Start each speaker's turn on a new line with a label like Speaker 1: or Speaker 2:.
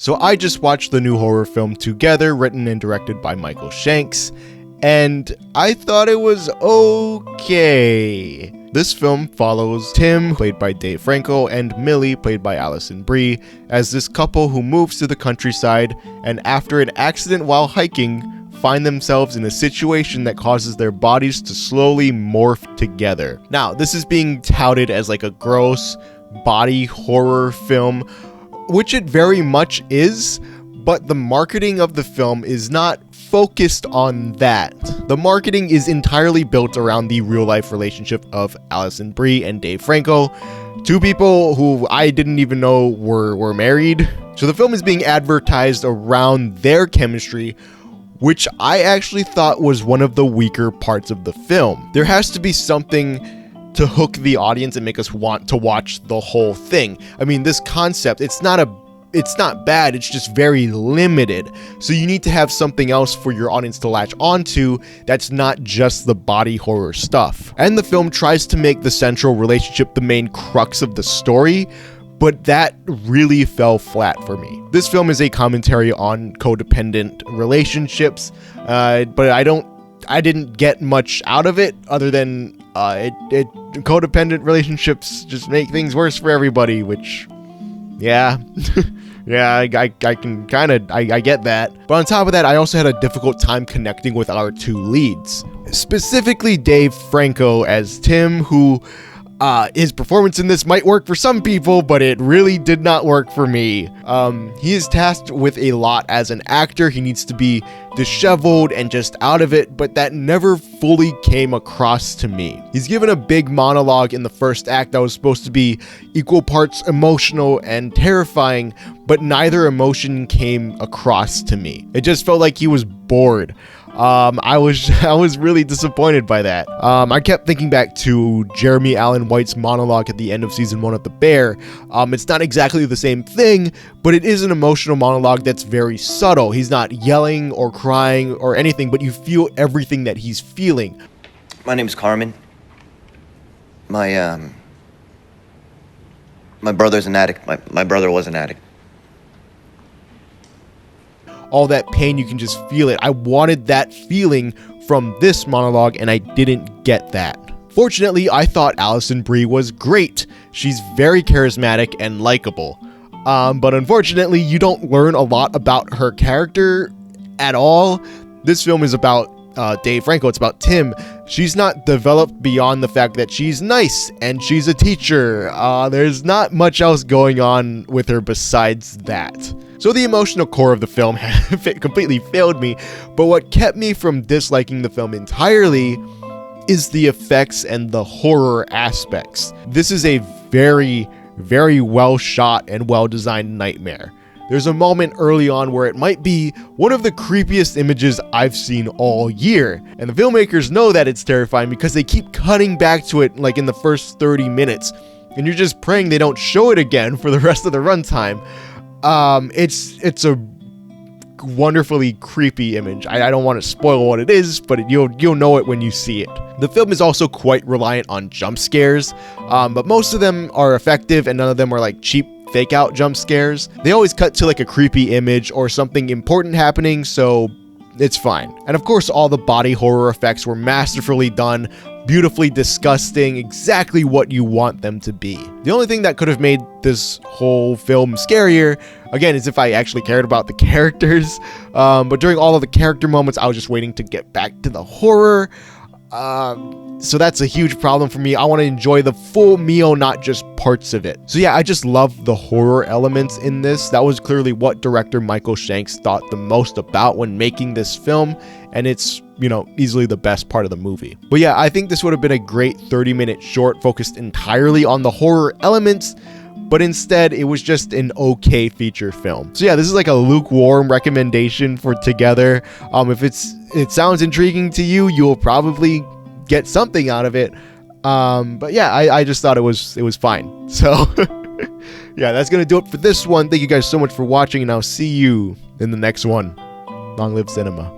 Speaker 1: So I just watched the new horror film Together, written and directed by Michael Shanks, and I thought it was okay. This film follows Tim, played by Dave Franco, and Millie, played by Alison Brie, as this couple who moves to the countryside and after an accident while hiking, find themselves in a situation that causes their bodies to slowly morph together. Now, this is being touted as like a gross body horror film, which it very much is, but the marketing of the film is not focused on that. The marketing is entirely built around the real-life relationship of Alison Brie and Dave Franco, two people who I didn't even know were married. So the film is being advertised around their chemistry, which I actually thought was one of the weaker parts of the film. There has to be something to hook the audience and make us want to watch the whole thing. I mean, this concept, it's not bad, it's just very limited. So you need to have something else for your audience to latch onto that's not just the body horror stuff. And the film tries to make the central relationship the main crux of the story, but that really fell flat for me. This film is a commentary on codependent relationships, but I didn't get much out of it other than codependent relationships just make things worse for everybody, which, yeah. Yeah, I get that. But on top of that, I also had a difficult time connecting with our two leads. Specifically Dave Franco as Tim, who his performance in this might work for some people, but it really did not work for me. He is tasked with a lot as an actor. He needs to be disheveled and just out of it, but that never fully came across to me. He's given a big monologue in the first act that was supposed to be equal parts emotional and terrifying, but neither emotion came across to me. It just felt like he was bored. I was really disappointed by that. I kept thinking back to Jeremy Allen White's monologue at the end of season 1 of The Bear. It's not exactly the same thing, but it is an emotional monologue that's very subtle. He's not yelling or crying or anything, but you feel everything that he's feeling.
Speaker 2: My name is Carmen. My brother's an addict. My brother was an addict.
Speaker 1: All that pain, you can just feel it. I wanted that feeling from this monologue, and I didn't get that. Fortunately, I thought Alison Brie was great. She's very charismatic and likable. But unfortunately, you don't learn a lot about her character at all. This film is about Dave Franco. It's about Tim. She's not developed beyond the fact that she's nice and she's a teacher. There's not much else going on with her besides that. So the emotional core of the film completely failed me, but what kept me from disliking the film entirely is the effects and the horror aspects. This is a very, very well shot and well designed nightmare. There's a moment early on where it might be one of the creepiest images I've seen all year, and the filmmakers know that it's terrifying because they keep cutting back to it like in the first 30 minutes, and you're just praying they don't show it again for the rest of the runtime. It's a wonderfully creepy image. I don't want to spoil what it is, but you'll know it when you see it. The film is also quite reliant on jump scares, but most of them are effective and none of them are like cheap fake out jump scares. They always cut to like a creepy image or something important happening, so it's fine. And of course, all the body horror effects were masterfully done, beautifully disgusting, exactly what you want them to be. The only thing that could have made this whole film scarier, again, is if I actually cared about the characters. But during all of the character moments, I was just waiting to get back to the horror. So that's a huge problem for me. I want to enjoy the full meal, not just parts of it. So yeah, I just love the horror elements in this. That was clearly what director Michael Shanks thought the most about when making this film, and it's, easily the best part of the movie. But yeah, I think this would have been a great 30-minute short focused entirely on the horror elements, but instead it was just an okay feature film. So yeah, this is like a lukewarm recommendation for Together. If it sounds intriguing to you, you'll probably get something out of it. But yeah, I just thought it was fine. So yeah, that's gonna do it for this one. Thank you guys so much for watching, and I'll see you in the next one. Long live cinema.